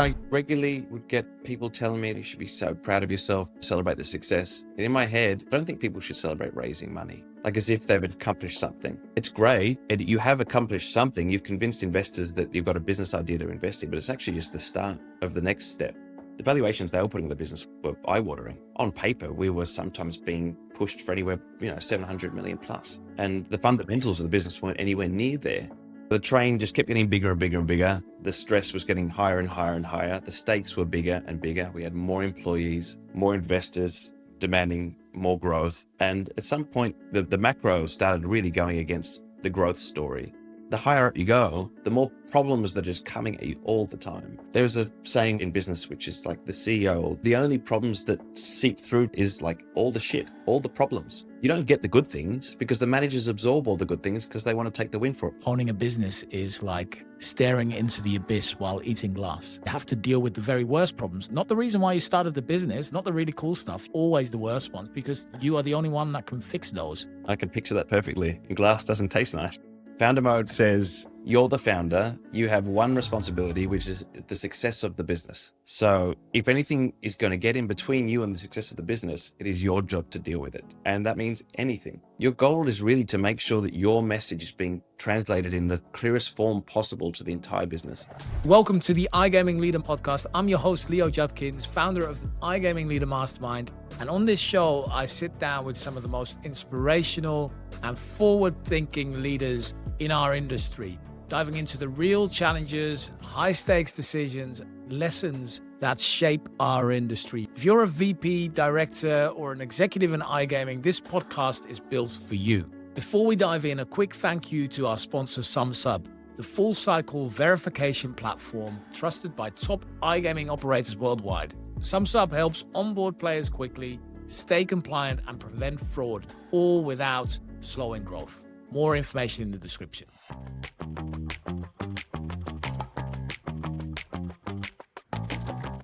I regularly would get people telling me you should be so proud of yourself, celebrate the success. And in my head, I don't think people should celebrate raising money, like as if they've accomplished something. It's great. And you have accomplished something. You've convinced investors that you've got a business idea to invest in, but it's actually just the start of the next step. The valuations they were putting in the business were eye-watering. On paper, we were sometimes being pushed for anywhere, 700 million plus. And the fundamentals of the business weren't anywhere near there. The train just kept getting bigger and bigger and bigger. The stress was getting higher and higher and higher. The stakes were bigger and bigger. We had more employees, more investors demanding more growth. And at some point, the macro started really going against the growth story. The higher up you go, the more problems that are just coming at you all the time. There's a saying in business, which is like the CEO, the only problems that seep through is like all the shit, all the problems. You don't get the good things because the managers absorb all the good things because they want to take the win for it. Owning a business is like staring into the abyss while eating glass. You have to deal with the very worst problems. Not the reason why you started the business, not the really cool stuff, always the worst ones, because you are the only one that can fix those. I can picture that perfectly. And glass doesn't taste nice. Founder mode says, you're the founder, you have one responsibility, which is the success of the business. So if anything is going to get in between you and the success of the business, it is your job to deal with it. And that means anything. Your goal is really to make sure that your message is being translated in the clearest form possible to the entire business. Welcome to the iGaming Leader podcast. I'm your host, Leo Judkins, founder of the iGaming Leader Mastermind. And on this show, I sit down with some of the most inspirational and forward-thinking leaders in our industry, diving into the real challenges, high-stakes decisions, lessons that shape our industry. If you're a VP, director, or an executive in iGaming, this podcast is built for you. Before we dive in, a quick thank you to our sponsor, SumSub, the full-cycle verification platform trusted by top iGaming operators worldwide. SumSub helps onboard players quickly, stay compliant, and prevent fraud, all without slowing growth. More information in the description.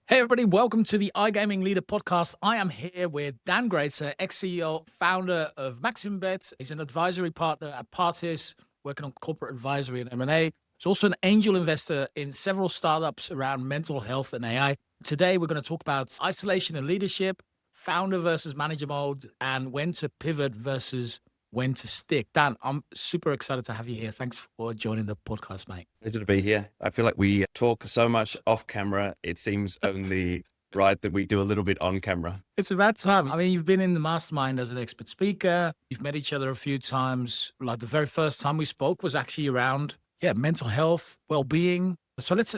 Hey everybody, welcome to the iGaming Leader podcast. I am here with Dan Graetzer, ex-CEO, founder of MaximBet. He's an advisory partner at Partis, working on corporate advisory and M&A. He's also an angel investor in several startups around mental health and AI. Today, we're going to talk about isolation and leadership, founder versus manager mode, and when to pivot versus when to stick. Dan, I'm super excited to have you here. Thanks for joining the podcast, mate. Pleasure to be here. I feel like we talk so much off camera. It seems only right that we do a little bit on camera. It's about time. I mean, you've been in the mastermind as an expert speaker. You've met each other a few times. Like the very first time we spoke was actually around, mental health, well-being. So let's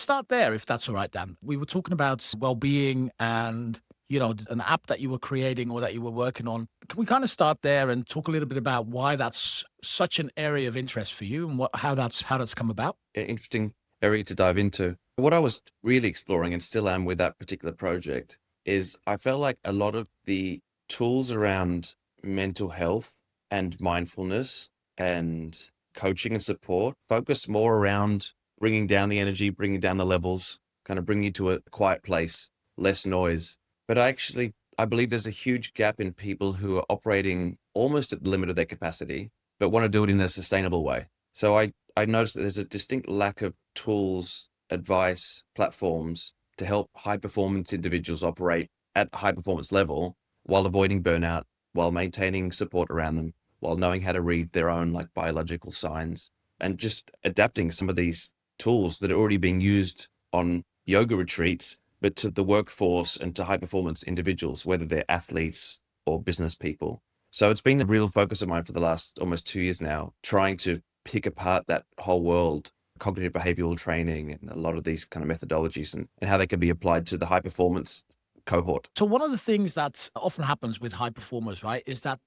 start there, if that's all right, Dan. We were talking about well-being and an app that you were creating or that you were working on. Can we kind of start there and talk a little bit about why that's such an area of interest for you and how that's come about? Interesting area to dive into. What I was really exploring and still am with that particular project is I felt like a lot of the tools around mental health and mindfulness and coaching and support focused more around bringing down the energy, bringing down the levels, kind of bringing you to a quiet place, less noise. But I believe there's a huge gap in people who are operating almost at the limit of their capacity, but want to do it in a sustainable way. So I noticed that there's a distinct lack of tools, advice, platforms to help high performance individuals operate at high performance level while avoiding burnout, while maintaining support around them, while knowing how to read their own like biological signs and just adapting some of these tools that are already being used on yoga retreats, but to the workforce and to high performance individuals, whether they're athletes or business people. So it's been a real focus of mine for the last almost 2 years now, trying to pick apart that whole world, cognitive behavioral training and a lot of these kind of methodologies and how they can be applied to the high performance cohort. So one of the things that often happens with high performers, right, is that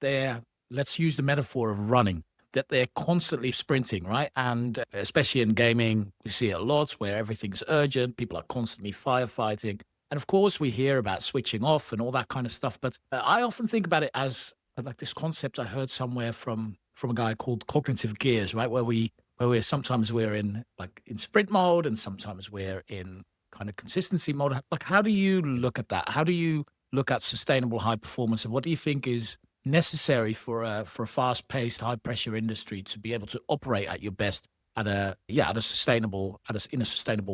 let's use the metaphor of running, that they're constantly sprinting, right? And especially in gaming, we see it a lot where everything's urgent. People are constantly firefighting. And of course, we hear about switching off and all that kind of stuff. But I often think about it as like this concept I heard somewhere from a guy called cognitive gears, right? Where we're sometimes we're in sprint mode and sometimes we're in kind of consistency mode. Like, how do you look at that? How do you look at sustainable high performance? And what do you think is necessary for a fast-paced, high-pressure industry to be able to operate at your best in a sustainable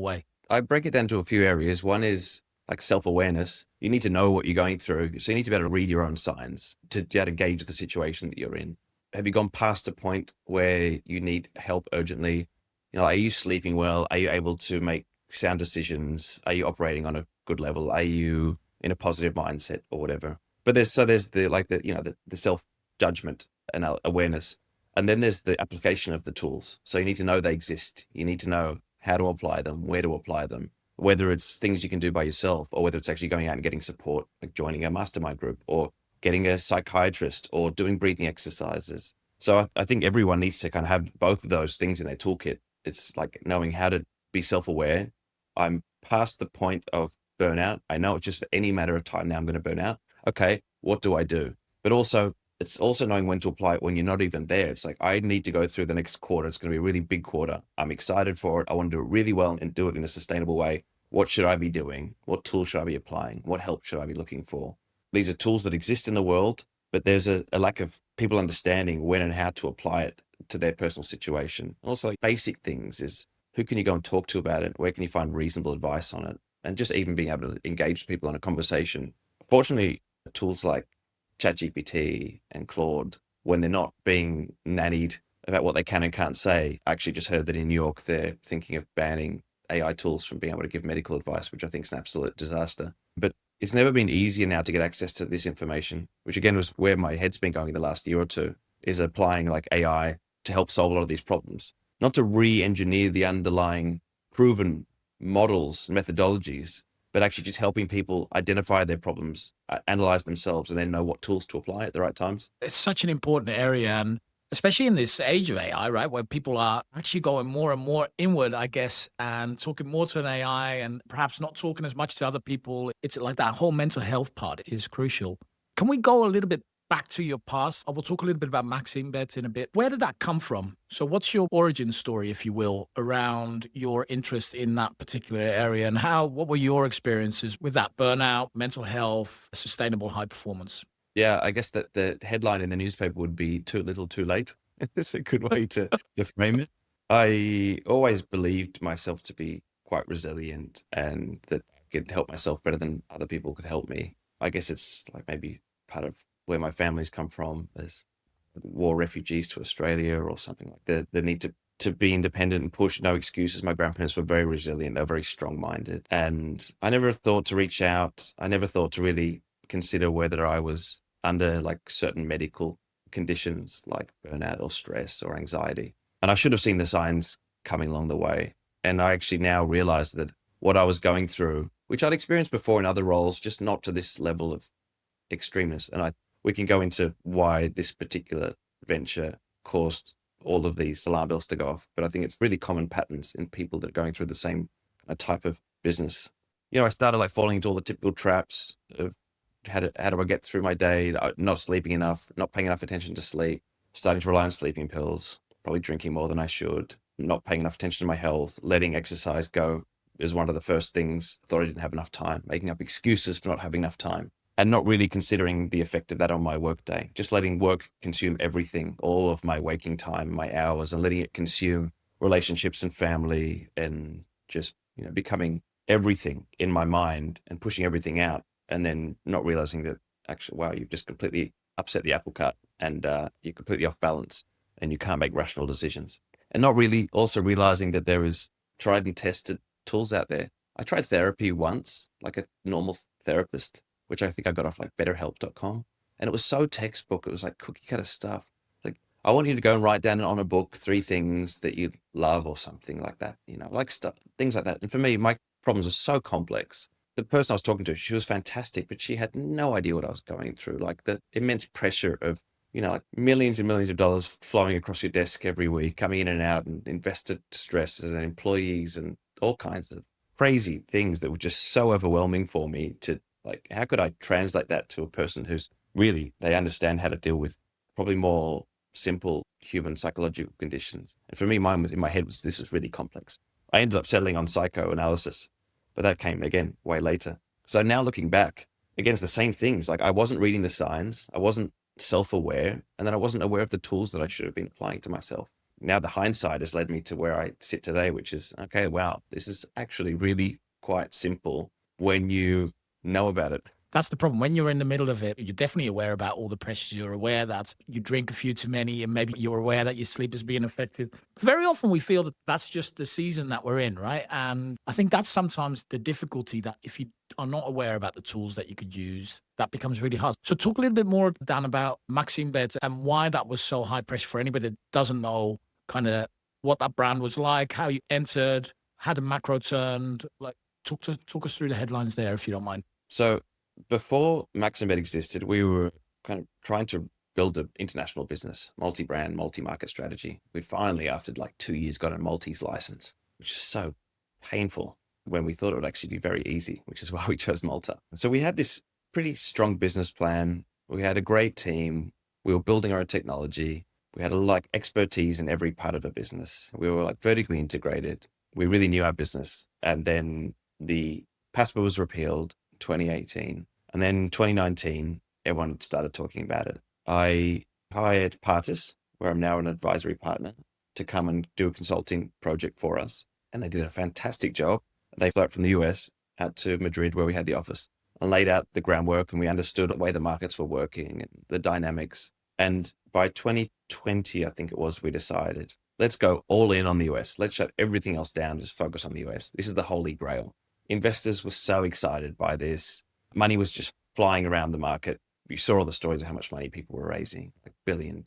way? I break it down to a few areas. One is like self-awareness. You need to know what you're going through. So you need to be able to read your own signs to be able to gauge the situation that you're in. Have you gone past a point where you need help urgently? Are you sleeping well? Are you able to make sound decisions? Are you operating on a good level? Are you in a positive mindset or whatever? But there's the self-judgment and awareness. And then there's the application of the tools. So you need to know they exist. You need to know how to apply them, where to apply them, whether it's things you can do by yourself or whether it's actually going out and getting support, like joining a mastermind group or getting a psychiatrist or doing breathing exercises. So I think everyone needs to kind of have both of those things in their toolkit. It's like knowing how to be self-aware. I'm past the point of burnout. I know it's just any matter of time now I'm going to burn out. Okay, what do I do? But also, it's also knowing when to apply it when you're not even there. It's like, I need to go through the next quarter. It's going to be a really big quarter. I'm excited for it. I want to do it really well and do it in a sustainable way. What should I be doing? What tools should I be applying? What help should I be looking for? These are tools that exist in the world, but there's a lack of people understanding when and how to apply it to their personal situation. Also, like basic things is who can you go and talk to about it? Where can you find reasonable advice on it? And just even being able to engage people in a conversation. Fortunately, tools like ChatGPT and Claude, when they're not being nannied about what they can and can't say. I actually just heard that in New York, they're thinking of banning AI tools from being able to give medical advice, which I think is an absolute disaster. But it's never been easier now to get access to this information, which again was where my head's been going the last year or two, is applying like AI to help solve a lot of these problems, not to re-engineer the underlying proven models, methodologies, but actually just helping people identify their problems, analyze themselves, and then know what tools to apply at the right times. It's such an important area, and especially in this age of AI, right, where people are actually going more and more inward, I guess, and talking more to an AI and perhaps not talking as much to other people. It's like that whole mental health part is crucial. Can we go a little bit back to your past? I will talk a little bit about MaximBet in a bit. Where did that come from? So what's your origin story, if you will, around your interest in that particular area, and what were your experiences with that burnout, mental health, sustainable high performance? Yeah, I guess that the headline in the newspaper would be "Too little, too late." It's a good way to frame it. I always believed myself to be quite resilient and that I could help myself better than other people could help me. I guess it's like maybe part of where my family's come from as war refugees to Australia or something like the need to be independent and push, no excuses. My grandparents were very resilient. They were very strong-minded. And I never thought to reach out. I never thought to really consider whether I was under like certain medical conditions like burnout or stress or anxiety. And I should have seen the signs coming along the way. And I actually now realize that what I was going through, which I'd experienced before in other roles, just not to this level of extremeness. And we can go into why this particular venture caused all of these alarm bells to go off. But I think it's really common patterns in people that are going through the same type of business. I started like falling into all the typical traps of how do I get through my day, not sleeping enough, not paying enough attention to sleep, starting to rely on sleeping pills, probably drinking more than I should, not paying enough attention to my health, letting exercise go is one of the first things. Thought I didn't have enough time, making up excuses for not having enough time, and not really considering the effect of that on my work day. Just letting work consume everything, all of my waking time, my hours, and letting it consume relationships and family, and just becoming everything in my mind and pushing everything out, and then not realizing that actually, wow, you've just completely upset the apple cart and you're completely off balance and you can't make rational decisions. And not really also realizing that there is tried and tested tools out there. I tried therapy once, like a normal therapist, which I think I got off like betterhelp.com. And it was so textbook. It was like cookie cutter stuff. Like, I want you to go and write down on a book 3 things that you love or something like that, like stuff, things like that. And for me, my problems are so complex. The person I was talking to, she was fantastic, but she had no idea what I was going through. Like the immense pressure of, like millions and millions of dollars flowing across your desk every week, coming in and out, and investor stresses and employees and all kinds of crazy things that were just so overwhelming for me to like, how could I translate that to a person who's really, they understand how to deal with probably more simple human psychological conditions. And for me, mine was in my head this was really complex. I ended up settling on psychoanalysis, but that came again way later. So now looking back, again, it's the same things. Like I wasn't reading the signs, I wasn't self-aware, and then I wasn't aware of the tools that I should have been applying to myself. now the hindsight has led me to where I sit today, which is, okay, wow, this is actually really quite simple when you know about it. That's the problem. When you're in the middle of it, you're definitely aware about all the pressures. You're aware that you drink a few too many, and maybe you're aware that your sleep is being affected. Very often we feel that that's just the season that we're in, right? And I think that's sometimes the difficulty, that if you are not aware about the tools that you could use, that becomes really hard. So talk a little bit more, Dan, about MaximBet and why that was so high pressure for anybody that doesn't know kind of what that brand was like, how you entered, how the macro turned. Like, talk us through the headlines there, if you don't mind. So before MaximBet existed, we were kind of trying to build an international business, multi-brand, multi-market strategy. We'd finally, after like 2 years, got a Maltese license, which is so painful when we thought it would actually be very easy, which is why we chose Malta. So we had this pretty strong business plan. We had a great team. We were building our own technology. We had a like expertise in every part of the business. We were like vertically integrated. We really knew our business. And then the PASPA was repealed 2018. And then 2019, everyone started talking about it. I hired Partis, where I'm now an advisory partner, to come and do a consulting project for us. And they did a fantastic job. They flew out from the US out to Madrid, where we had the office, and laid out the groundwork, and we understood the way the markets were working and the dynamics. And by 2020, I think it was, we decided, let's go all in on the US. Let's shut everything else down, just focus on the US. This is the holy grail. Investors were so excited by this. Money was just flying around the market. You saw all the stories of how much money people were raising, like $1 billion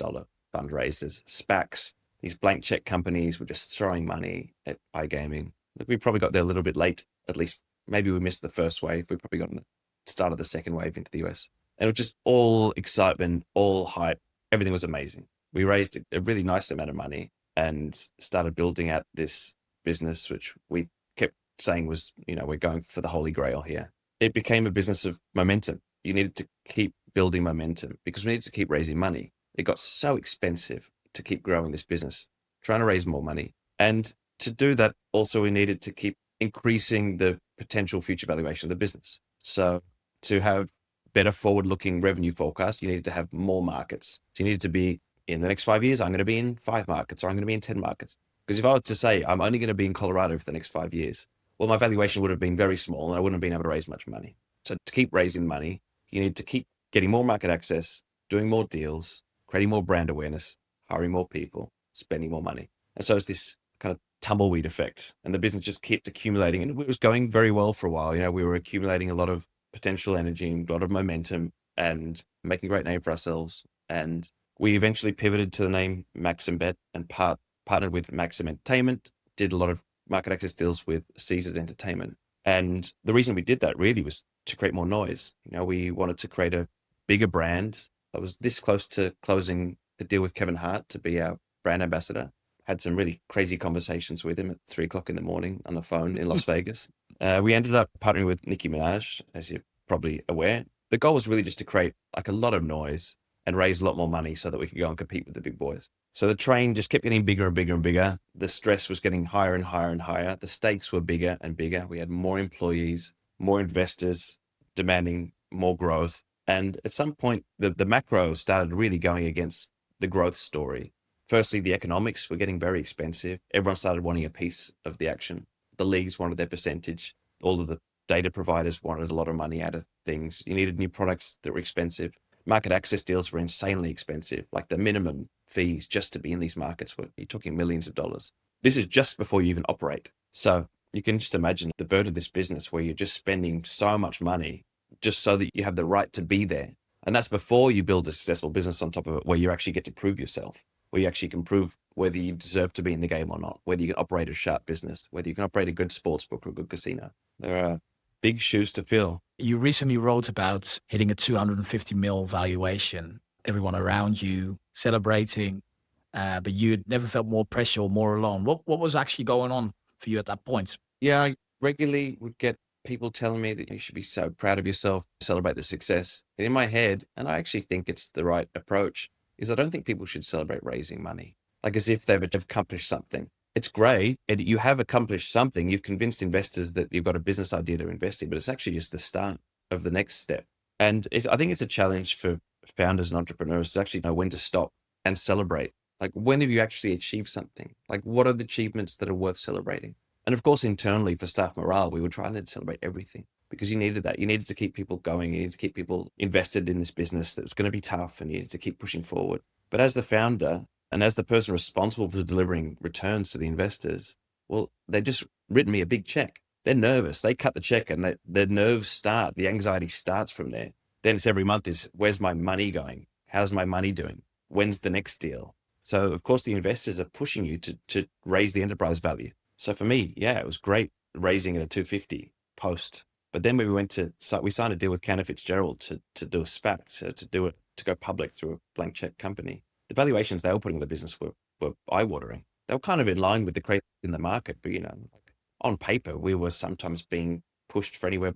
fundraisers, SPACs. These blank check companies were just throwing money at iGaming. We probably got there a little bit late, at least. Maybe we missed the first wave. We probably got in the start of the second wave into the US. And it was just all excitement, all hype. Everything was amazing. We raised a really nice amount of money and started building out this business, which we kept saying was, we're going for the holy grail here. It became a business of momentum. You needed to keep building momentum because we needed to keep raising money. It got so expensive to keep growing this business, trying to raise more money. And to do that, also, we needed to keep increasing the potential future valuation of the business. So to have better forward-looking revenue forecast, you needed to have more markets. So you needed to be, in the next 5 years, I'm going to be in 5 markets, or I'm going to be in 10 markets. Because if I were to say I'm only going to be in Colorado for the next 5 years, well, my valuation would have been very small and I wouldn't have been able to raise much money. So to keep raising money, you need to keep getting more market access, doing more deals, creating more brand awareness, hiring more people, spending more money. And so it's this kind of tumbleweed effect. And the business just kept accumulating. And it was going very well for a while. We were accumulating a lot of potential energy, a lot of momentum, and making a great name for ourselves. And we eventually pivoted to the name MaximBet and partnered with Maxim Entertainment, did a lot of market access deals with Caesars Entertainment. And the reason we did that really was to create more noise. We wanted to create a bigger brand. I was this close to closing a deal with Kevin Hart to be our brand ambassador. Had some really crazy conversations with him at 3 o'clock in the morning on the phone in Las Vegas. We ended up partnering with Nicki Minaj, as you're probably aware. The goal was really just to create like a lot of noise and raise a lot more money so that we could go and compete with the big boys. So the train just kept getting bigger and bigger and bigger. The stress was getting higher and higher and higher. The stakes were bigger and bigger. We had more employees, more investors demanding more growth. And at some point, the macro started really going against the growth story. Firstly, the economics were getting very expensive. Everyone started wanting a piece of the action. The leagues wanted their percentage. All of the data providers wanted a lot of money out of things. You needed new products that were expensive. Market access deals were insanely expensive. Like the minimum fees just to be in these markets you're talking millions of dollars. This is just before you even operate. So you can just imagine the burden of this business where you're just spending so much money just so that you have the right to be there. And that's before you build a successful business on top of it, where you actually get to prove yourself, where you actually can prove whether you deserve to be in the game or not, whether you can operate a sharp business, whether you can operate a good sports book or a good casino. There are big shoes to fill. You recently wrote about hitting a 250 mil valuation, everyone around you celebrating, but you had never felt more pressure or more alone. What was actually going on for you at that point? Yeah, I regularly would get people telling me that you should be so proud of yourself, celebrate the success. And in my head, and I actually think it's the right approach, is I don't think people should celebrate raising money, like as if they've accomplished something. It's great. And you have accomplished something. You've convinced investors that you've got a business idea to invest in, but it's actually just the start of the next step. And I think it's a challenge for founders and entrepreneurs to actually know when to stop and celebrate Like, when have you actually achieved something? Like, what are the achievements that are worth celebrating? And of course, internally for staff morale, we were trying to celebrate everything because you needed that. You needed to keep people going. You needed to keep people invested in this business that was going to be tough, and you needed to keep pushing forward. But as the founder and as the person responsible for delivering returns to the investors, well, they just written me a big check. They're nervous. They cut the check and their nerves start. The anxiety starts from there. Then it's every month is, where's my money going? How's my money doing? When's the next deal? So of course the investors are pushing you to raise the enterprise value. So for me, yeah, it was great raising at a 250 post. But then we signed a deal with Cantor Fitzgerald to do a SPAC, so to go public through a blank check company. The valuations they were putting in the business were eye-watering. They were kind of in line with the craze in the market, but like on paper, we were sometimes being pushed for anywhere,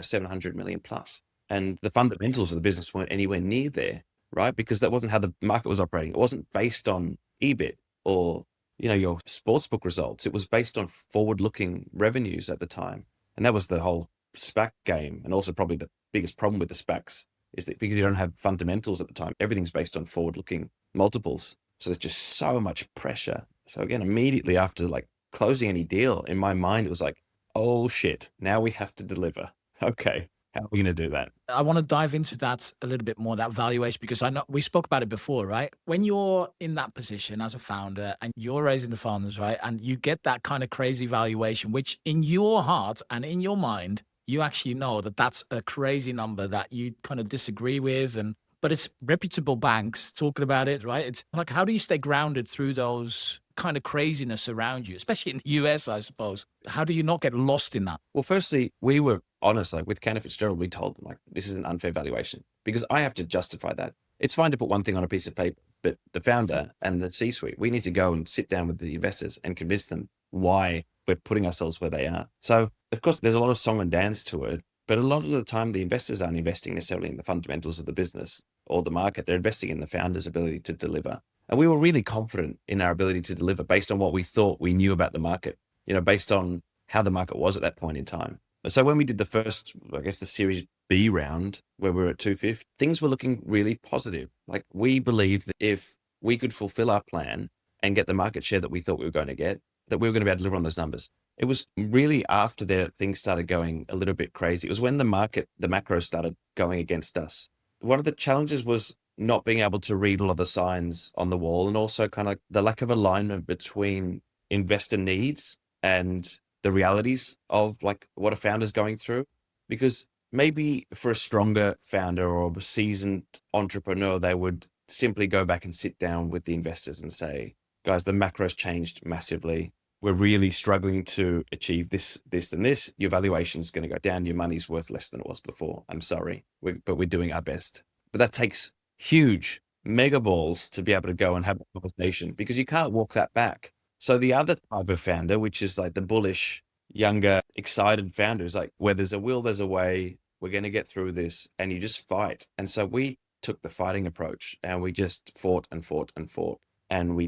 700 million plus. And the fundamentals of the business weren't anywhere near there, right? Because that wasn't how the market was operating. It wasn't based on EBIT or, your sportsbook results. It was based on forward-looking revenues at the time. And that was the whole SPAC game. And also probably the biggest problem with the SPACs is that because you don't have fundamentals at the time, everything's based on forward-looking multiples. So there's just so much pressure. So again, immediately after like closing any deal, in my mind, it was like, oh shit, now we have to deliver. Okay, how are we going to do that? I want to dive into that a little bit more, that valuation, because I know we spoke about it before, right? When you're in that position as a founder and you're raising the funds, right? And you get that kind of crazy valuation, which in your heart and in your mind, you actually know that that's a crazy number that you kind of disagree with. But it's reputable banks talking about it, right? It's like, how do you stay grounded through those kind of craziness around you, especially in the US, I suppose? How do you not get lost in that? Well, firstly, we were honest, like with Cantor Fitzgerald, we told them like, this is an unfair valuation because I have to justify that. It's fine to put one thing on a piece of paper, but the founder and the C-suite, we need to go and sit down with the investors and convince them why we're putting ourselves where they are. So of course, there's a lot of song and dance to it, but a lot of the time the investors aren't investing necessarily in the fundamentals of the business or the market. They're investing in the founder's ability to deliver. And we were really confident in our ability to deliver based on what we thought we knew about the market, based on how the market was at that point in time. So when we did the first, I guess the Series B round, where we were at 250, things were looking really positive. Like we believed that if we could fulfill our plan and get the market share that we thought we were going to get, that we were going to be able to deliver on those numbers. It was really after things started going a little bit crazy. It was when the macro started going against us. One of the challenges was not being able to read all of the signs on the wall, and also kind of the lack of alignment between investor needs and the realities of like what a founder's going through. Because maybe for a stronger founder or a seasoned entrepreneur, they would simply go back and sit down with the investors and say, guys, the macro's changed massively. We're really struggling to achieve this, and this. Your valuation's going to go down. Your money's worth less than it was before. I'm sorry, but we're doing our best. But that takes huge mega balls to be able to go and have a conversation because you can't walk that back. So the other type of founder, which is like the bullish, younger, excited founder, is like, where there's a will, there's a way. We're going to get through this, and you just fight. And so we took the fighting approach, and we just fought and fought and fought. And we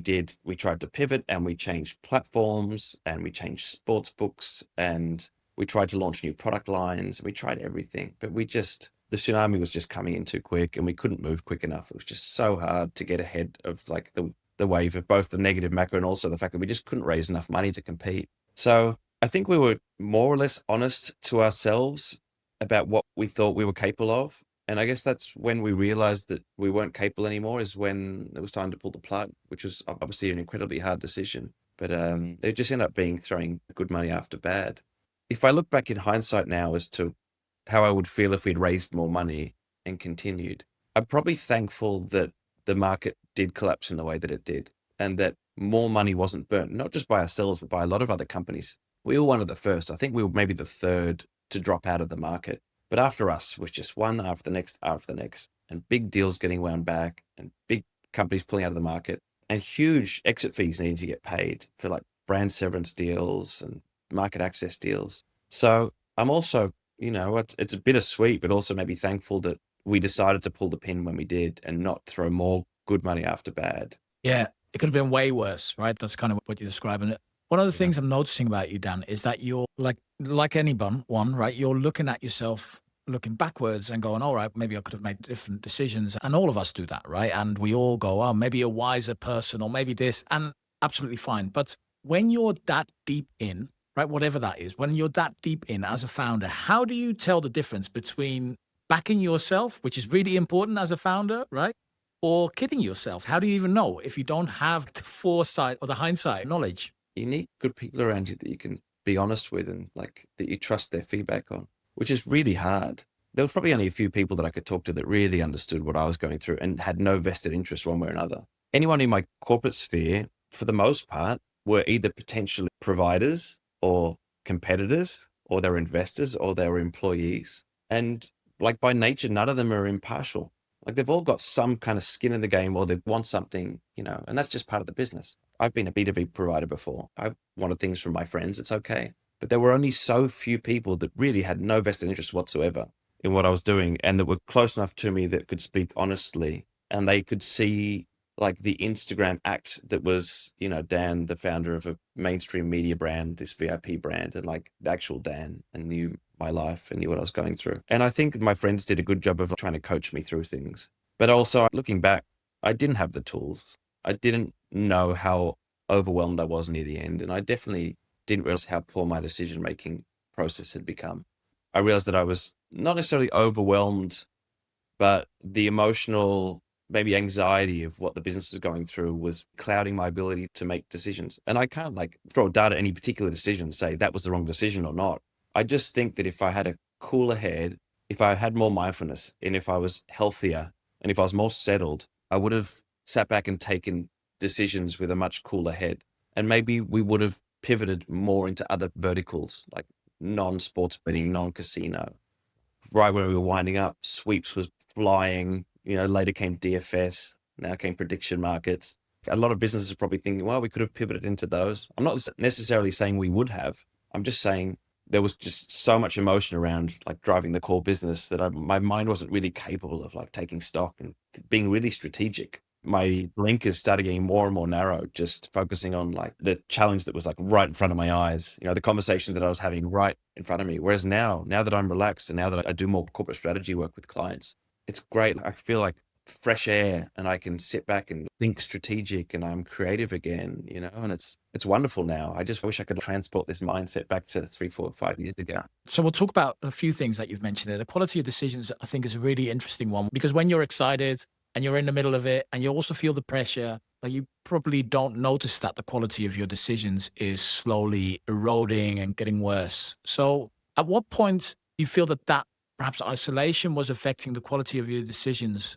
tried to pivot, and we changed platforms, and we changed sports books, and we tried to launch new product lines. We tried everything, but the tsunami was just coming in too quick, and we couldn't move quick enough. It was just so hard to get ahead of like the wave of both the negative macro and also the fact that we just couldn't raise enough money to compete. So I think we were more or less honest to ourselves about what we thought we were capable of. And I guess that's when we realized that we weren't capable anymore, is when it was time to pull the plug, which was obviously an incredibly hard decision. But it just ended up being throwing good money after bad. If I look back in hindsight now as to how I would feel if we'd raised more money and continued, I'm probably thankful that the market did collapse in the way that it did, and that more money wasn't burnt, not just by ourselves, but by a lot of other companies. We were one of the first. I think we were maybe the third to drop out of the market. But after us was just one after the next, and big deals getting wound back, and big companies pulling out of the market, and huge exit fees needing to get paid for like brand severance deals and market access deals. So I'm also, it's bittersweet, but also maybe thankful that we decided to pull the pin when we did and not throw more good money after bad. Yeah, it could have been way worse, right? That's kind of what you're describing. One of the things I'm noticing about you, Dan, is that you're like anyone, right? You're looking at yourself looking backwards and going, all right, maybe I could have made different decisions. And all of us do that, right? And we all go, oh, maybe a wiser person or maybe this, and absolutely fine. But when you're that deep in, right, whatever that is, when you're that deep in as a founder, how do you tell the difference between backing yourself, which is really important as a founder, right? Or kidding yourself? How do you even know if you don't have the foresight or the hindsight knowledge? You need good people around you that you can be honest with and like that you trust their feedback on, which is really hard. There was probably only a few people that I could talk to that really understood what I was going through and had no vested interest one way or another. Anyone in my corporate sphere, for the most part, were either potential providers or competitors, or they were investors, or they were employees. And like by nature, none of them are impartial. Like they've all got some kind of skin in the game, or they want something, and that's just part of the business. I've been a B2B provider before. I've wanted things from my friends. It's okay. But there were only so few people that really had no vested interest whatsoever in what I was doing and that were close enough to me that could speak honestly, and they could see like the Instagram act that was, Dan, the founder of a mainstream media brand, this VIP brand, and like the actual Dan, and knew my life and knew what I was going through. And I think my friends did a good job of trying to coach me through things. But also looking back, I didn't have the tools. I didn't know how overwhelmed I was near the end. And I definitely didn't realize how poor my decision-making process had become. I realized that I was not necessarily overwhelmed, but the emotional, maybe anxiety of what the business was going through was clouding my ability to make decisions. And I can't like throw a dart at any particular decision, say that was the wrong decision or not. I just think that if I had a cooler head, if I had more mindfulness, and if I was healthier, and if I was more settled, I would have sat back and taken decisions with a much cooler head. And maybe we would have pivoted more into other verticals, like non-sports betting, non-casino. Right when we were winding up, sweeps was flying, later came DFS, now came prediction markets. A lot of businesses are probably thinking, well, we could have pivoted into those. I'm not necessarily saying we would have. I'm just saying there was just so much emotion around like driving the core business that my mind wasn't really capable of like taking stock and being really strategic. My blinkers started getting more and more narrow, just focusing on like the challenge that was like right in front of my eyes, the conversation that I was having right in front of me. Whereas now that I'm relaxed and now that I do more corporate strategy work with clients, it's great. I feel like fresh air and I can sit back and think strategic and I'm creative again, and it's wonderful now. I just wish I could transport this mindset back to 3, 4, 5 years ago. So we'll talk about a few things that you've mentioned there. The quality of decisions, I think, is a really interesting one because when you're excited and you're in the middle of it and you also feel the pressure, like you probably don't notice that the quality of your decisions is slowly eroding and getting worse. So at what point do you feel that perhaps isolation was affecting the quality of your decisions,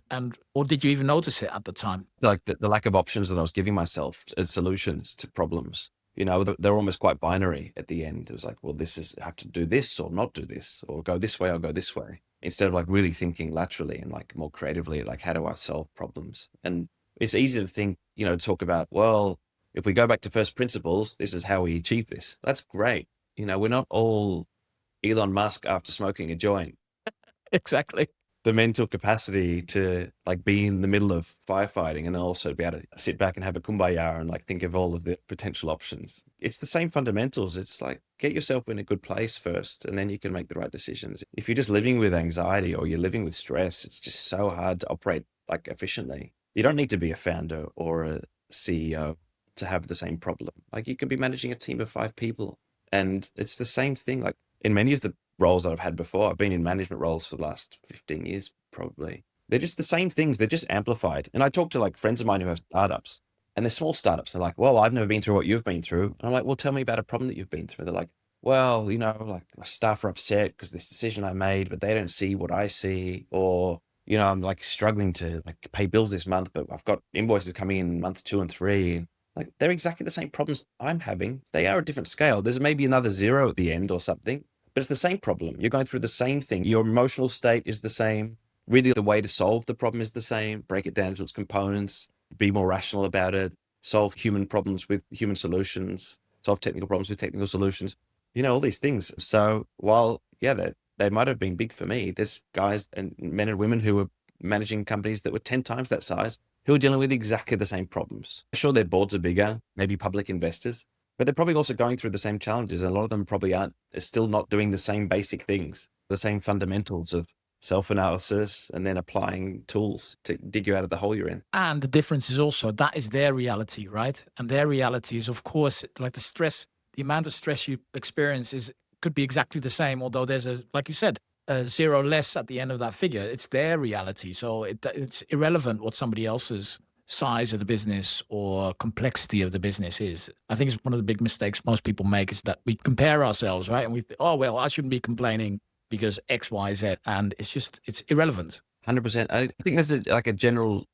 or did you even notice it at the time? Like the lack of options that I was giving myself as solutions to problems, they're almost quite binary at the end. It was like, well, I have to do this or not do this, or go this way or go this way, instead of like really thinking laterally and like more creatively, like how do I solve problems? And it's easy to think, talk about, well, if we go back to first principles, this is how we achieve this. That's great. We're not all Elon Musk after smoking a joint. Exactly. The mental capacity to like be in the middle of firefighting and also be able to sit back and have a kumbaya and like think of all of the potential options. It's the same fundamentals. It's like get yourself in a good place first and then you can make the right decisions. If you're just living with anxiety or you're living with stress, it's just so hard to operate like efficiently. You don't need to be a founder or a CEO to have the same problem. Like you can be managing a team of 5 people and it's the same thing. Like in many of the roles that I've had before, I've been in management roles for the last 15 years, probably. They're just the same things. They're just amplified. And I talk to like friends of mine who have startups and they're small startups. They're like, well, I've never been through what you've been through. And I'm like, well, tell me about a problem that you've been through. They're like, well, like my staff are upset because this decision I made, but they don't see what I see. Or, I'm like struggling to like pay bills this month, but I've got invoices coming in month 2 and 3. Like they're exactly the same problems I'm having. They are a different scale. There's maybe another 0 at the end or something. But it's the same problem. You're going through the same thing. Your emotional state is the same. Really, the way to solve the problem is the same. Break it down to its components, be more rational about it, solve human problems with human solutions, solve technical problems with technical solutions, all these things. So while, they might have been big for me, there's guys and men and women who were managing companies that were 10 times that size who are dealing with exactly the same problems. Sure, their boards are bigger, maybe public investors, but they're probably also going through the same challenges. And a lot of them probably are still not doing the same basic things. the same fundamentals of self-analysis and then applying tools to dig you out of the hole you're in. And the difference is also that is their reality, right? And their reality is, of course, like the amount of stress you experience could be exactly the same, although there's like you said, a zero less at the end of that figure. It's their reality. So it's irrelevant what somebody else's size of the business or complexity of the business is. I think it's one of the big mistakes most people make is that we compare ourselves, right? And we think, oh, well, I shouldn't be complaining because X, Y, Z. And it's irrelevant. 100%. I think there's a general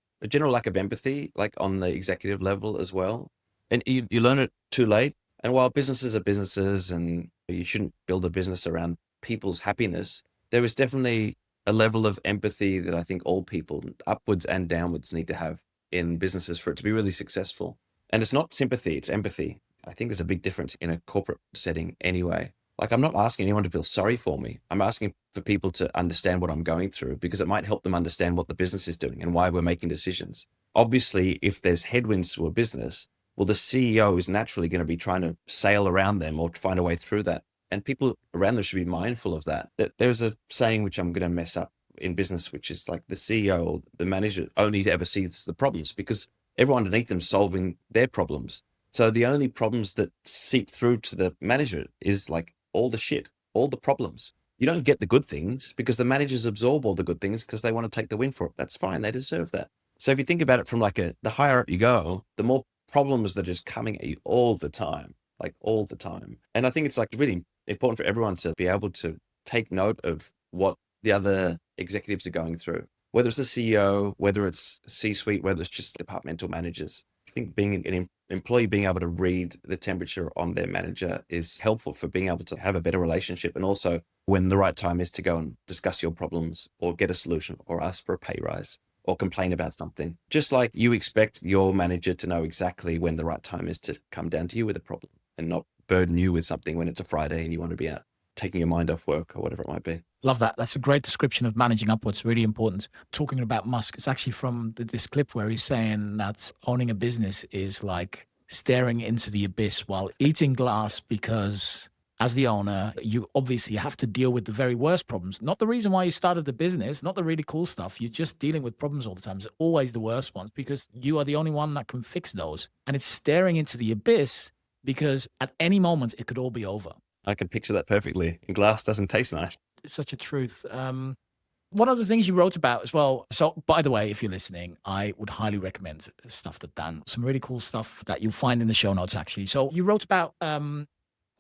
lack of empathy, like on the executive level as well. And you learn it too late. And while businesses are businesses and you shouldn't build a business around people's happiness, there is definitely a level of empathy that I think all people, upwards and downwards, need to have in businesses for it to be really successful. And it's not sympathy, it's empathy. I think there's a big difference in a corporate setting anyway. Like, I'm not asking anyone to feel sorry for me. I'm asking for people to understand what I'm going through because it might help them understand what the business is doing and why we're making decisions. Obviously, if there's headwinds to a business, well, the CEO is naturally going to be trying to sail around them or find a way through that. And people around them should be mindful of that. There's a saying which I'm going to mess up in business, which is like the CEO or the manager only ever sees the problems because everyone underneath them solving their problems. So the only problems that seep through to the manager is like all the shit, all the problems. You don't get the good things because the managers absorb all the good things because they want to take the win for it. That's fine. They deserve that. So if you think about it from the higher up you go, the more problems that are just coming at you all the time, like all the time. And I think it's like really important for everyone to be able to take note of what the other executives are going through, whether it's the CEO, whether it's C-suite, whether it's just departmental managers. I think being an employee, being able to read the temperature on their manager is helpful for being able to have a better relationship. And also when the right time is to go and discuss your problems or get a solution or ask for a pay rise or complain about something, just like you expect your manager to know exactly when the right time is to come down to you with a problem and not burden you with something when it's a Friday and you want to be out taking your mind off work or whatever it might be. Love that. That's a great description of managing upwards. Really important. Talking about Musk, it's actually from this clip where he's saying that owning a business is like staring into the abyss while eating glass because as the owner, you obviously have to deal with the very worst problems. Not the reason why you started the business, not the really cool stuff. You're just dealing with problems all the time. It's always the worst ones because you are the only one that can fix those. And it's staring into the abyss because at any moment it could all be over. I can picture that perfectly. And glass doesn't taste nice. It's such a truth. One of the things you wrote about as well. So, by the way, if you're listening, I would highly recommend stuff that Dan, some really cool stuff that you'll find in the show notes, actually. So you wrote about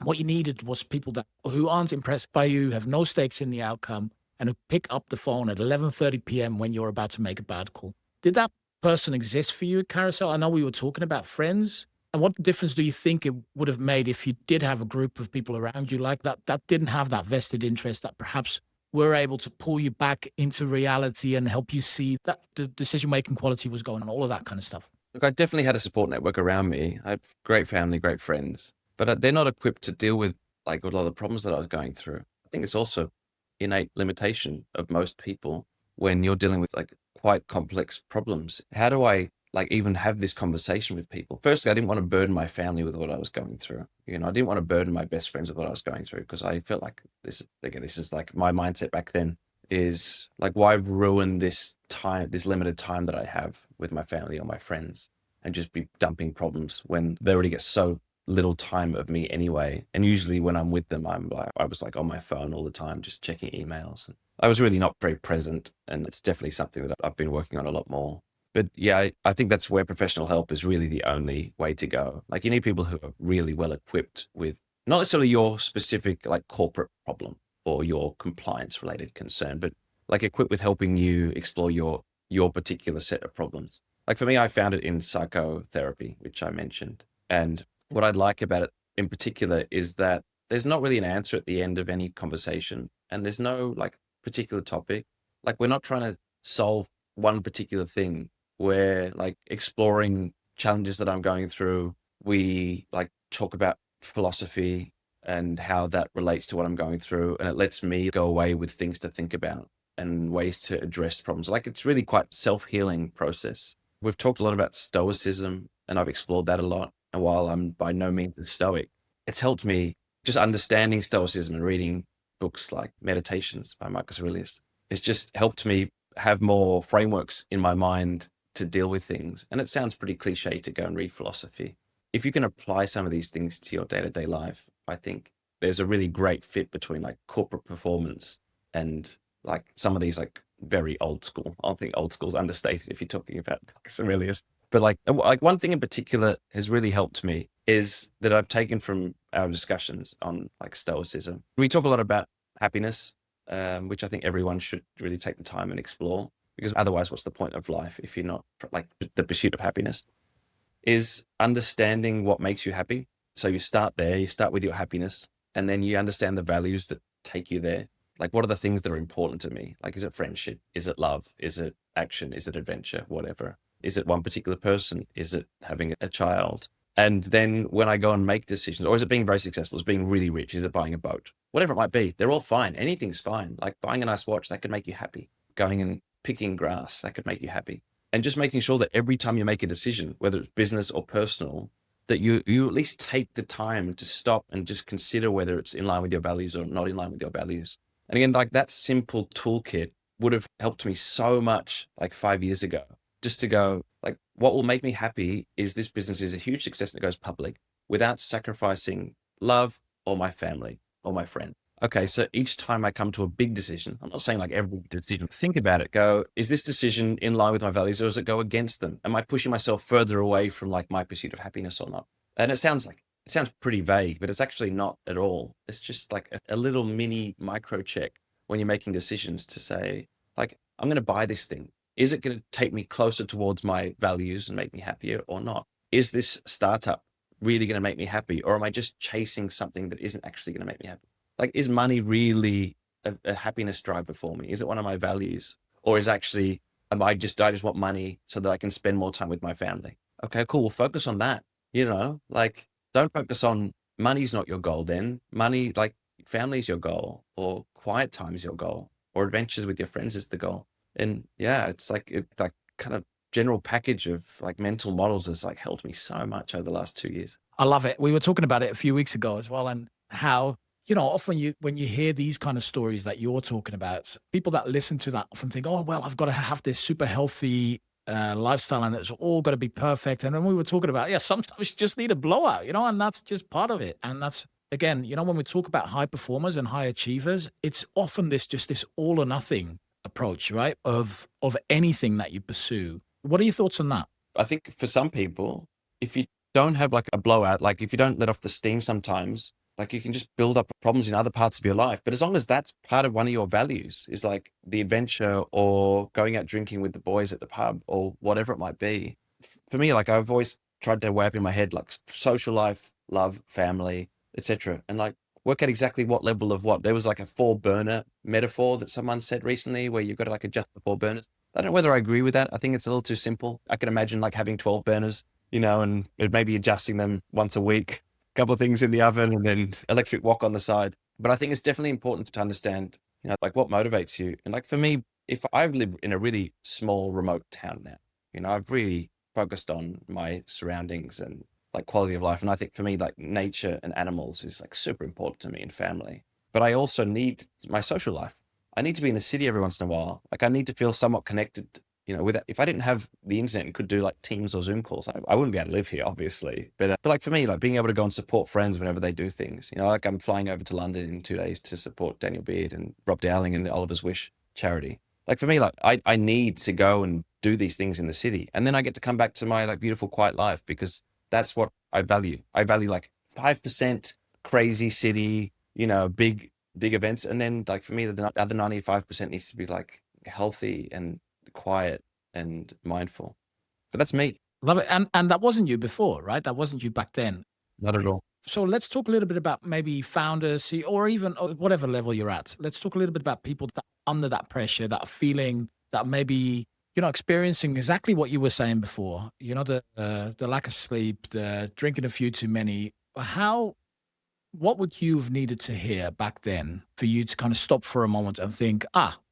what you needed was people who aren't impressed by you, have no stakes in the outcome, and who pick up the phone at 11:30 p.m. when you're about to make a bad call. Did that person exist for you at Carousel? I know we were talking about friends. And what difference do you think it would have made if you did have a group of people around you like that didn't have that vested interest, that perhaps were able to pull you back into reality and help you see that the decision-making quality was going on, all of that kind of stuff? Look, I definitely had a support network around me. I have great family, great friends, but they're not equipped to deal with like a lot of the problems that I was going through. I think it's also innate limitation of most people when you're dealing with like quite complex problems. How do I like even have this conversation with people? Firstly, I didn't want to burden my family with what I was going through. I didn't want to burden my best friends with what I was going through because I felt like this is like my mindset back then is like, why ruin this time, this limited time that I have with my family or my friends and just be dumping problems when they already get so little time of me anyway. And usually when I'm with them, I was like on my phone all the time, just checking emails. I was really not very present. And it's definitely something that I've been working on a lot more. But yeah, I think that's where professional help is really the only way to go. Like you need people who are really well equipped with not necessarily your specific like corporate problem or your compliance related concern, but like equipped with helping you explore your particular set of problems. Like for me, I found it in psychotherapy, which I mentioned. And what I'd like about it in particular is that there's not really an answer at the end of any conversation. And there's no like particular topic. Like we're not trying to solve one particular thing. We're like exploring challenges that I'm going through. We like talk about philosophy and how that relates to what I'm going through. And it lets me go away with things to think about and ways to address problems. Like it's really quite self-healing process. We've talked a lot about Stoicism and I've explored that a lot. And while I'm by no means a Stoic, it's helped me just understanding Stoicism and reading books like Meditations by Marcus Aurelius. It's just helped me have more frameworks in my mind to deal with things. And it sounds pretty cliche to go and read philosophy. If you can apply some of these things to your day-to-day life, I think there's a really great fit between like corporate performance and like some of these like very old school. I don't think old school is understated if you're talking about Marcus Aurelius. But like one thing in particular has really helped me is that I've taken from our discussions on like Stoicism. We talk a lot about happiness, which I think everyone should really take the time and explore, because otherwise, what's the point of life if you're not like the pursuit of happiness? Is understanding what makes you happy. So you start there, you start with your happiness, and then you understand the values that take you there. Like, what are the things that are important to me? Like, is it friendship? Is it love? Is it action? Is it adventure? Whatever. Is it one particular person? Is it having a child? And then when I go and make decisions, or is it being very successful? Is it being really rich? Is it buying a boat? Whatever it might be, they're all fine. Anything's fine. Like buying a nice watch, that could make you happy. Going and picking grass, that could make you happy. And just making sure that every time you make a decision, whether it's business or personal, that you at least take the time to stop and just consider whether it's in line with your values or not in line with your values. And again, like that simple toolkit would have helped me so much like 5 years ago, just to go like, what will make me happy is this business is a huge success that goes public without sacrificing love or my family or my friend. Okay, so each time I come to a big decision, I'm not saying like every decision, think about it, go, is this decision in line with my values or does it go against them? Am I pushing myself further away from like my pursuit of happiness or not? And it sounds pretty vague, but it's actually not at all. It's just like a little mini micro check when you're making decisions to say, like, I'm going to buy this thing. Is it going to take me closer towards my values and make me happier or not? Is this startup really going to make me happy? Or am I just chasing something that isn't actually going to make me happy? Like, is money really a happiness driver for me? Is it one of my values? Or is actually, I just want money so that I can spend more time with my family? Okay, cool. We'll focus on that. Like, don't focus on money's not your goal then. Money, like family is your goal, or quiet time is your goal, or adventures with your friends is the goal. And yeah, it's like kind of general package of like mental models has like helped me so much over the last 2 years. I love it. We were talking about it a few weeks ago as well, and how, often when you hear these kind of stories that you're talking about, people that listen to that often think, oh, well, I've got to have this super healthy lifestyle and it's all got to be perfect. And then we were talking about, yeah, sometimes you just need a blowout, and that's just part of it. And that's, again, when we talk about high performers and high achievers, it's often this all or nothing approach, right? Of anything that you pursue. What are your thoughts on that? I think for some people, if you don't have like a blowout, like if you don't let off the steam sometimes, like you can just build up problems in other parts of your life. But as long as that's part of one of your values, is like the adventure or going out drinking with the boys at the pub or whatever it might be. For me, like I've always tried to weigh up in my head, like social life, love, family, etc. And like work out exactly what level of what. There was like a 4-burner metaphor that someone said recently where you've got to like adjust the 4 burners. I don't know whether I agree with that. I think it's a little too simple. I can imagine like having 12 burners, and maybe adjusting them once a week, couple of things in the oven and then electric wok on the side. But I think it's definitely important to understand, like what motivates you. And like for me, if I live in a really small remote town now, I've really focused on my surroundings and like quality of life. And I think for me, like nature and animals is like super important to me and family. But I also need my social life. I need to be in the city every once in a while. Like I need to feel somewhat connected, with that. If I didn't have the internet and could do like Teams or Zoom calls, I wouldn't be able to live here, obviously. But like for me, like being able to go and support friends whenever they do things, like I'm flying over to London in 2 days to support Daniel Beard and Rob Dowling and the Oliver's Wish charity. Like for me, like I need to go and do these things in the city. And then I get to come back to my like beautiful, quiet life because that's what I value. I value like 5% crazy city, big events. And then like for me, the other 95% needs to be like healthy and quiet and mindful. But that's me. Love it. And that wasn't you before, right? That wasn't you back then. Not at all. So let's talk a little bit about maybe founders, or even whatever level you're at. Let's talk a little bit about people that are under that pressure, that are feeling, that maybe, experiencing exactly what you were saying before, the lack of sleep, the drinking a few too many. What would you have needed to hear back then for you to kind of stop for a moment and think,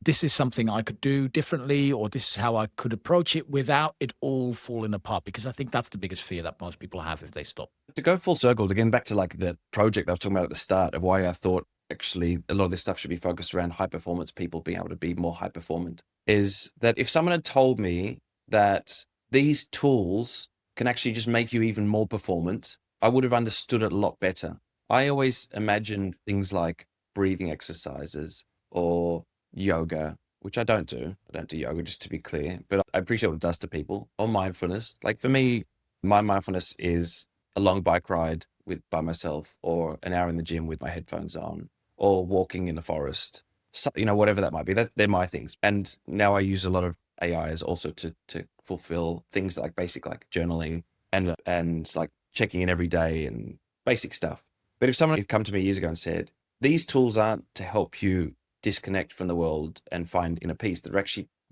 this is something I could do differently, or this is how I could approach it without it all falling apart? Because I think that's the biggest fear that most people have if they stop. To go full circle, again, back to like the project I was talking about at the start of why I thought actually a lot of this stuff should be focused around high performance people being able to be more high performant, is that if someone had told me that these tools can actually just make you even more performant, I would have understood it a lot better. I always imagined things like breathing exercises or yoga, which I don't do. I don't do yoga, just to be clear, but I appreciate what it does to people. Or mindfulness. Like for me, my mindfulness is a long bike ride by myself, or an hour in the gym with my headphones on, or walking in the forest. So, whatever that might be. They're my things. And now I use a lot of AIs also to fulfill things like basic like journaling and like checking in every day and basic stuff. But if someone had come to me years ago and said, these tools aren't to help you disconnect from the world and find inner peace,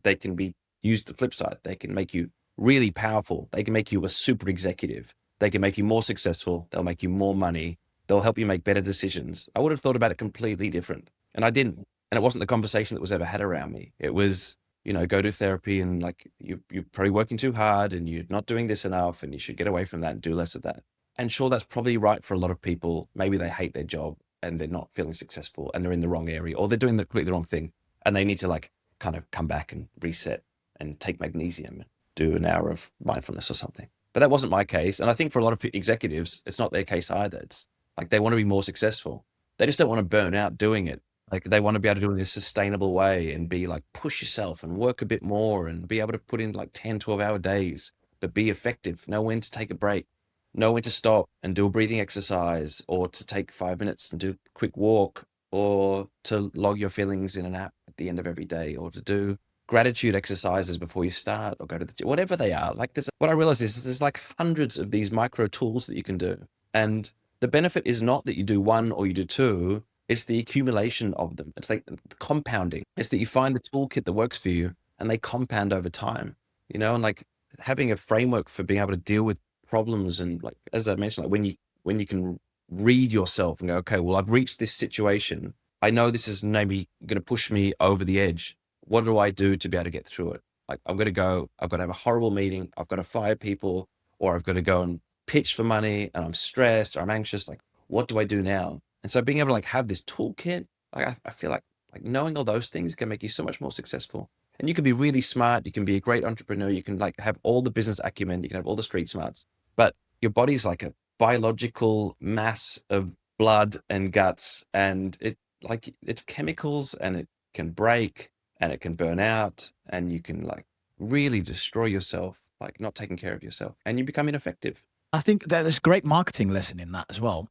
they can be used the flip side. They can make you really powerful. They can make you a super executive. They can make you more successful. They'll make you more money. They'll help you make better decisions. I would have thought about it completely different. And I didn't. And it wasn't the conversation that was ever had around me. It was, go to therapy and like you're probably working too hard and you're not doing this enough and you should get away from that and do less of that. And sure, that's probably right for a lot of people. Maybe they hate their job and they're not feeling successful and they're in the wrong area, or they're doing the completely wrong thing and they need to like kind of come back and reset and take magnesium and do an hour of mindfulness or something. But that wasn't my case. And I think for a lot of executives, it's not their case either. It's like they want to be more successful. They just don't want to burn out doing it. Like they want to be able to do it in a sustainable way and be like, push yourself and work a bit more and be able to put in like 10, 12-hour days, but be effective. Know when to take a break, know when to stop and do a breathing exercise, or to take 5 minutes and do a quick walk, or to log your feelings in an app at the end of every day, or to do gratitude exercises before you start, or go to the gym, whatever they are. Like what I realize is there's like hundreds of these micro tools that you can do. And the benefit is not that you do one or you do two, it's the accumulation of them. It's like compounding. It's that you find a toolkit that works for you and they compound over time, and like having a framework for being able to deal with problems. And like, as I mentioned, like when you can read yourself and go, okay, well, I've reached this situation. I know this is maybe going to push me over the edge. What do I do to be able to get through it? Like I've got to have a horrible meeting. I've got to fire people, or I've got to go and pitch for money and I'm stressed or I'm anxious. Like, what do I do now? And so being able to like have this toolkit, like I feel like knowing all those things can make you so much more successful. And you can be really smart. You can be a great entrepreneur. You can like have all the business acumen. You can have all the street smarts, but your body's like a biological mass of blood and guts, and it's chemicals, and it can break and it can burn out, and you can like really destroy yourself, like not taking care of yourself, and you become ineffective. I think there's a great marketing lesson in that as well,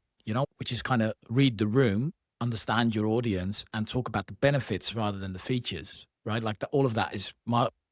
which is kind of read the room, understand your audience, and talk about the benefits rather than the features, right? Like all of that is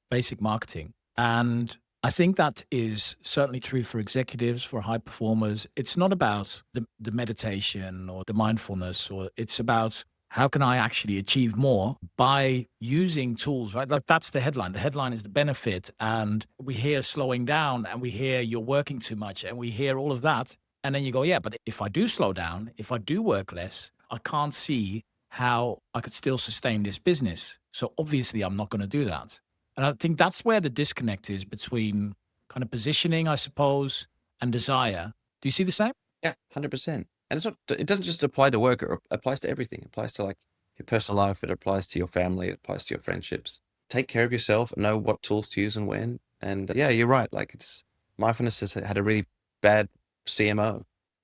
basic marketing. And I think that is certainly true for executives, for high performers. It's not about the meditation or the mindfulness, or it's about how can I actually achieve more by using tools, right? Like that's the headline. The headline is the benefit. And we hear slowing down, and we hear you're working too much, and we hear all of that. And then you go, yeah, but if I do slow down, if I do work less, I can't see how I could still sustain this business. So obviously I'm not going to do that. And I think that's where the disconnect is between kind of positioning, I suppose, and desire. Do you see the same? Yeah, 100%. And it doesn't just apply to work, it applies to everything. It applies to like your personal life. It applies to your family. It applies to your friendships. Take care of yourself and know what tools to use and when. And yeah, you're right. Like mindfulness has had a really bad CMO.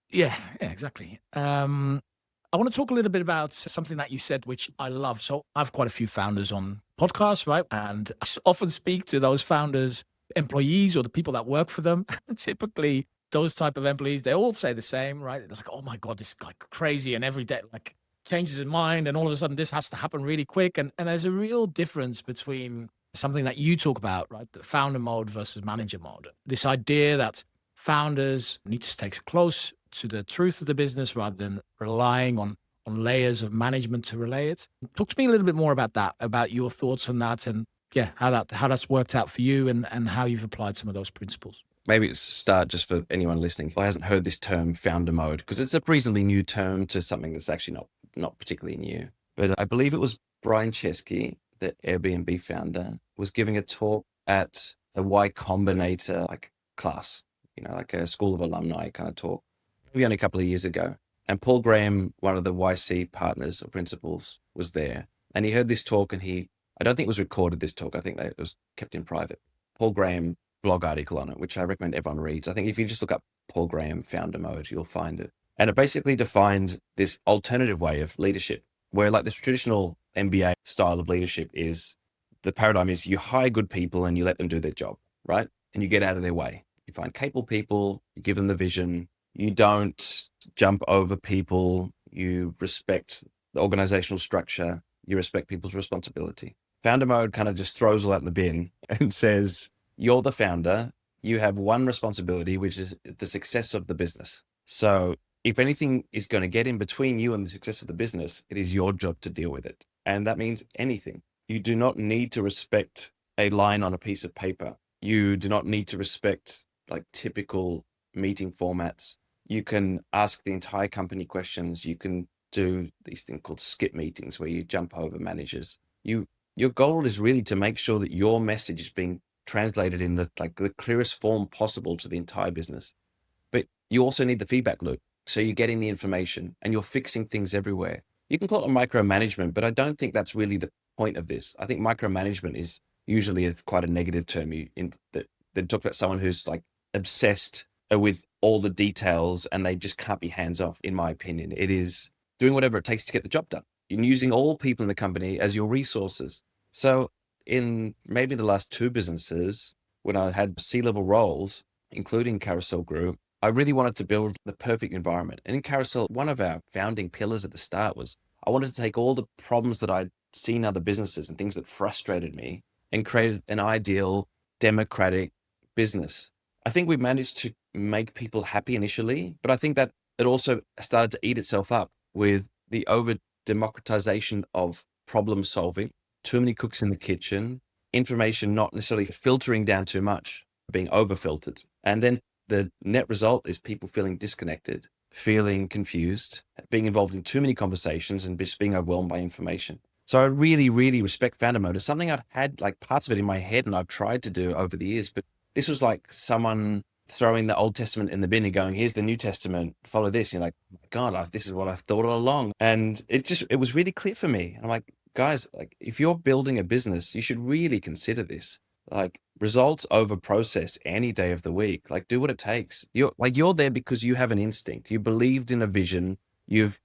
Yeah, exactly. I want to talk a little bit about something that you said, which I love. So I have quite a few founders on podcasts, right? And I often speak to those founders, employees, or the people that work for them. Typically, those type of employees, they all say the same, right? Like, oh my God, this guy crazy, and every day like changes his mind, and all of a sudden this has to happen really quick. And there's a real difference between something that you talk about, right? The founder mode versus manager mode. This idea that founders need to stay close to the truth of the business rather than relying on layers of management to relay it. Talk to me a little bit more about that, about your thoughts on that, and yeah, how that's worked out for you, and how you've applied some of those principles. Maybe it's start just for anyone listening who hasn't heard this term founder mode, because it's a reasonably new term to something that's actually not particularly new. But I believe it was Brian Chesky, the Airbnb founder, was giving a talk at a Y Combinator like class, like a School of Alumni kind of talk, maybe only a couple of years ago. And Paul Graham, one of the YC partners or principals, was there. And he heard this talk, and I don't think it was recorded, this talk. I think that it was kept in private. Paul Graham blog article on it, which I recommend everyone reads. I think if you just look up Paul Graham founder mode, you'll find it. And it basically defined this alternative way of leadership, where like the traditional MBA style of leadership is, the paradigm is you hire good people and you let them do their job, right? And you get out of their way. You find capable people, you give them the vision, you don't jump over people, you respect the organizational structure, you respect people's responsibility. Founder mode kind of just throws all that in the bin and says, you're the founder, you have one responsibility, which is the success of the business. So if anything is going to get in between you and the success of the business, it is your job to deal with it. And that means anything. You do not need to respect a line on a piece of paper. You do not need to respect like typical meeting formats. You can ask the entire company questions. You can do these things called skip meetings where you jump over managers. Your goal is really to make sure that your message is being translated in the clearest form possible to the entire business. But you also need the feedback loop. So you're getting the information and you're fixing things everywhere. You can call it micromanagement, but I don't think that's really the point of this. I think micromanagement is usually quite a negative term. They talk about someone who's like obsessed with all the details and they just can't be hands off, in my opinion. It is doing whatever it takes to get the job done. You're using all people in the company as your resources. So in maybe the last two businesses, when I had C-level roles, including Carousel Group, I really wanted to build the perfect environment. And in Carousel, one of our founding pillars at the start was I wanted to take all the problems that I'd seen in other businesses and things that frustrated me and create an ideal democratic business. I think we managed to make people happy initially, but I think that it also started to eat itself up with the over democratization of problem solving, too many cooks in the kitchen, information not necessarily filtering down too much, being over filtered. And then the net result is people feeling disconnected, feeling confused, being involved in too many conversations and just being overwhelmed by information. So I really, really respect founder mode. It's something I've had like parts of it in my head and I've tried to do over the years, but this was like someone throwing the Old Testament in the bin and going, here's the New Testament, follow this. And you're like, oh my God, this is what I thought all along. And it was really clear for me. And I'm like, guys, like if you're building a business, you should really consider this. Like results over process any day of the week. Like do what it takes. You're there because you have an instinct. You believed in a vision. You've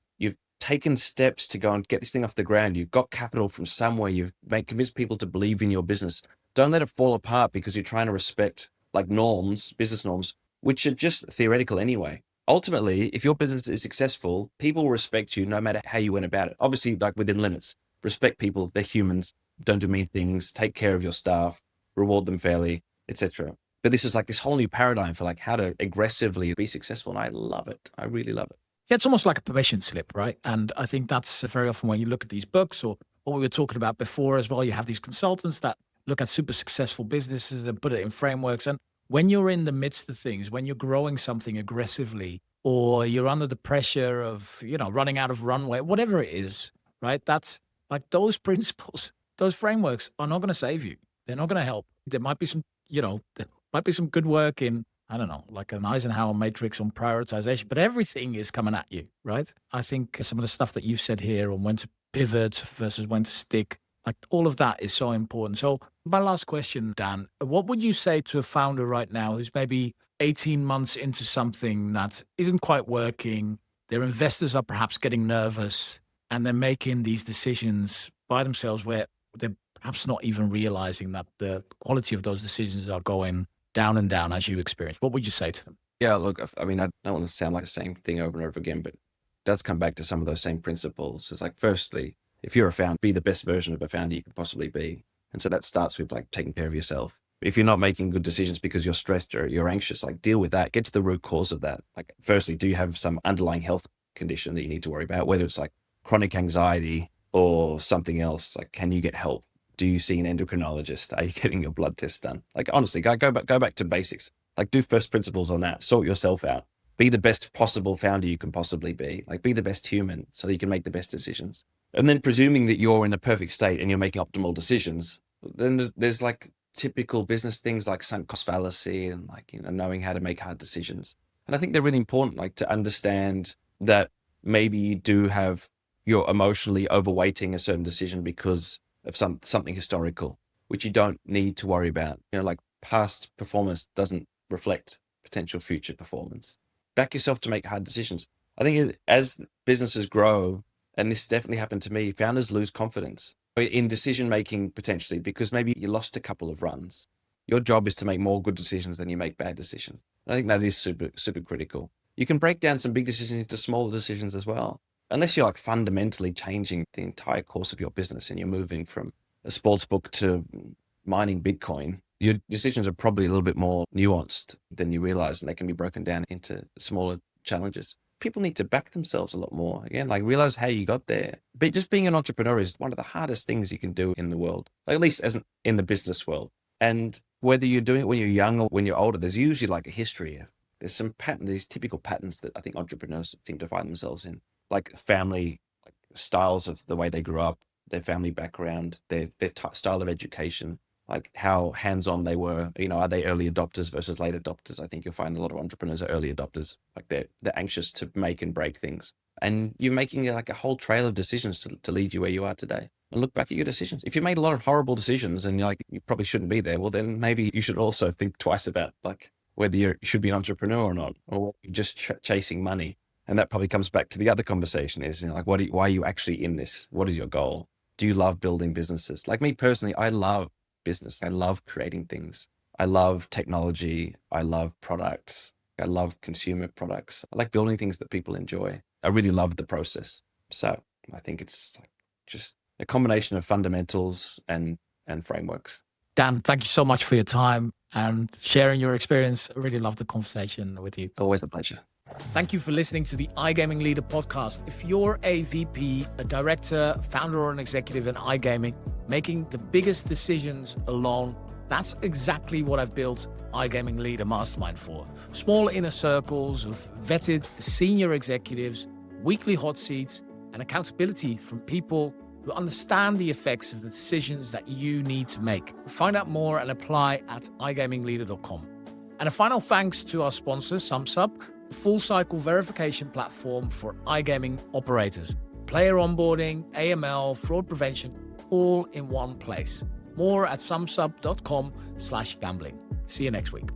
taken steps to go and get this thing off the ground. You've got capital from somewhere. You've convinced people to believe in your business. Don't let it fall apart because you're trying to respect like norms, business norms, which are just theoretical anyway. Ultimately, if your business is successful, people will respect you no matter how you went about it. Obviously, like within limits. Respect people. They're humans. Don't do mean things. Take care of your staff. Reward them fairly, etc. But this is like this whole new paradigm for like how to aggressively be successful. And I love it. I really love it. Yeah, it's almost like a permission slip, right? And I think that's very often when you look at these books or what we were talking about before as well, you have these consultants that look at super successful businesses and put it in frameworks. And when you're in the midst of things, when you're growing something aggressively or you're under the pressure of, running out of runway, whatever it is, right? That's like those principles, those frameworks are not going to save you. They're not going to help. There might be some, there might be some good work in, I don't know, like an Eisenhower matrix on prioritization, but everything is coming at you, right? I think some of the stuff that you've said here on when to pivot versus when to stick, like all of that is so important. So my last question, Dan, what would you say to a founder right now who's maybe 18 months into something that isn't quite working? Their investors are perhaps getting nervous and they're making these decisions by themselves where they're perhaps not even realizing that the quality of those decisions are going down and down as you experience. What would you say to them? Yeah, look, I mean, I don't want to sound like the same thing over and over again, but it does come back to some of those same principles. It's like, firstly, if you're a founder, be the best version of a founder you could possibly be. And so that starts with like taking care of yourself. If you're not making good decisions because you're stressed or you're anxious, like deal with that, get to the root cause of that. Like, firstly, do you have some underlying health condition that you need to worry about, whether it's like chronic anxiety or something else? Like, can you get help? Do you see an endocrinologist? Are you getting your blood tests done? Like, honestly, go back to basics. Like, do first principles on that. Sort yourself out. Be the best possible founder you can possibly be. Like, be the best human so that you can make the best decisions. And then presuming that you're in a perfect state and you're making optimal decisions, then there's like typical business things like sunk cost fallacy and like, knowing how to make hard decisions. And I think they're really important, like to understand that maybe you do have, you're emotionally overweighting a certain decision because of something historical, which you don't need to worry about. Like past performance doesn't reflect potential future performance. Back yourself to make hard decisions. I think as businesses grow, and this definitely happened to me, founders lose confidence in decision making potentially because maybe you lost a couple of runs. Your job is to make more good decisions than you make bad decisions. I think that is super, super critical. You can break down some big decisions into smaller decisions as well. Unless you're like fundamentally changing the entire course of your business and you're moving from a sports book to mining Bitcoin, your decisions are probably a little bit more nuanced than you realize, and they can be broken down into smaller challenges. People need to back themselves a lot more. Again, like realize how you got there. But just being an entrepreneur is one of the hardest things you can do in the world, like at least as in the business world. And whether you're doing it when you're young or when you're older, there's usually like a history of, there's some pattern, these typical patterns that I think entrepreneurs seem to find themselves in, like family, like styles of the way they grew up, their family background, their style of education, like how hands-on they were. Are they early adopters versus late adopters? I think you'll find a lot of entrepreneurs are early adopters. Like they're anxious to make and break things. And you're making like a whole trail of decisions to lead you where you are today. And look back at your decisions. If you made a lot of horrible decisions and you're like, you probably shouldn't be there, well, then maybe you should also think twice about like whether you should be an entrepreneur or not, or you're just chasing money. And that probably comes back to the other conversation is, like, why are you actually in this? What is your goal? Do you love building businesses? Like me personally, I love business. I love creating things. I love technology. I love products. I love consumer products. I like building things that people enjoy. I really love the process. So I think it's like just a combination of fundamentals and frameworks. Dan, thank you so much for your time and sharing your experience. I really love the conversation with you. Always a pleasure. Thank you for listening to the iGaming Leader podcast. If you're a VP, a director, founder, or an executive in iGaming, making the biggest decisions alone, that's exactly what I've built iGaming Leader Mastermind for. Small inner circles of vetted senior executives, weekly hot seats, and accountability from people who understand the effects of the decisions that you need to make. Find out more and apply at igamingleader.com. And a final thanks to our sponsor, SumSub, the full cycle verification platform for iGaming operators. Player onboarding, AML, fraud prevention, all in one place. More at sumsub.com/gambling. See you next week.